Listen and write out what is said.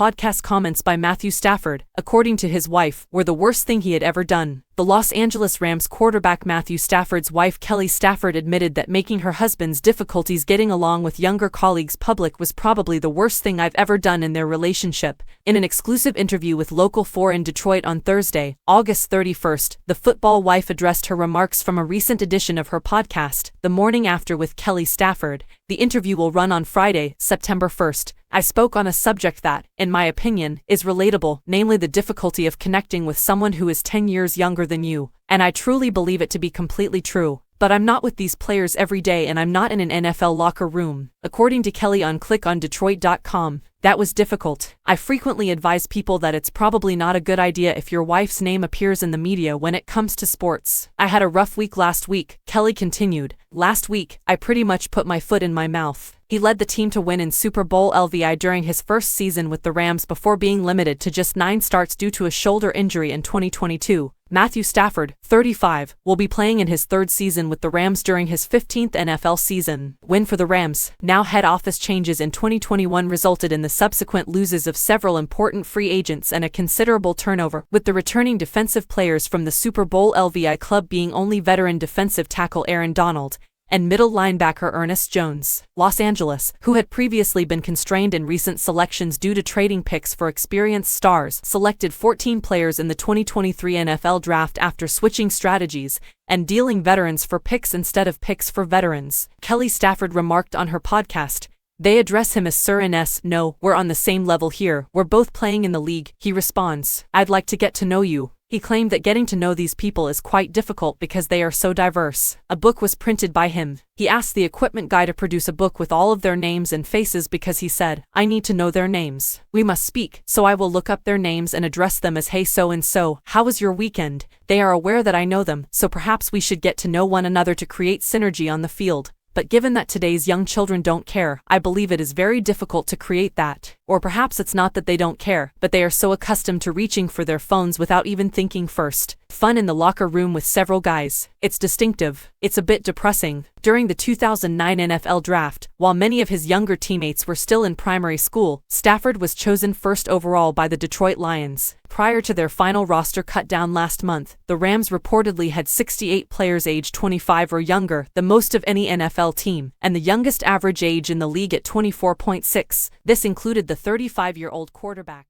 podcast comments by Matthew Stafford, according to his wife, were the worst thing he had ever done. The Los Angeles Rams quarterback Matthew Stafford's wife Kelly Stafford admitted that making her husband's difficulties getting along with younger colleagues public was probably the worst thing I've ever done in their relationship. In an exclusive interview with Local 4 in Detroit on Thursday, August 31st, the football wife addressed her remarks from a recent edition of her podcast, The Morning After with Kelly Stafford. The interview will run on Friday, September 1st. I spoke on a subject that, in my opinion, is relatable, namely the difficulty of connecting with someone who is 10 years younger than you, and I truly believe it to be completely true. But I'm not with these players every day and I'm not in an NFL locker room. According to Kelly on clickondetroit.com, that was difficult. I frequently advise people that it's probably not a good idea if your wife's name appears in the media when it comes to sports. I had a rough week last week, Kelly continued. Last week, I pretty much put my foot in my mouth. He led the team to win in Super Bowl LVI during his first season with the Rams before being limited to just 9 starts due to a shoulder injury in 2022. Matthew Stafford, 35, will be playing in his 3rd season with the Rams during his 15th NFL season. Win for the Rams. Now head office changes in 2021 resulted in the subsequent losses of several important free agents and a considerable turnover, with the returning defensive players from the Super Bowl LVI club being only veteran defensive tackle Aaron Donald and middle linebacker Ernest Jones. Los Angeles, who had previously been constrained in recent selections due to trading picks for experienced stars, selected 14 players in the 2023 NFL Draft after switching strategies and dealing veterans for picks instead of picks for veterans. Kelly Stafford remarked on her podcast, "They address him as Sir and S. No, we're on the same level here, we're both playing in the league." He responds, "I'd like to get to know you." He claimed that getting to know these people is quite difficult because they are so diverse. A book was printed by him. He asked the equipment guy to produce a book with all of their names and faces because he said, "I need to know their names. We must speak, so I will look up their names and address them as hey so-and-so, how was your weekend?" They are aware that I know them, so perhaps we should get to know one another to create synergy on the field. But given that today's young children don't care, I believe it is very difficult to create that. Or perhaps it's not that they don't care, but they are so accustomed to reaching for their phones without even thinking first. Fun in the locker room with several guys. It's distinctive. It's a bit depressing. During the 2009 NFL Draft, while many of his younger teammates were still in primary school, Stafford was chosen 1st overall by the Detroit Lions. Prior to their final roster cut down last month, the Rams reportedly had 68 players aged 25 or younger, the most of any NFL team, and the youngest average age in the league at 24.6. This included the 35-year-old quarterback.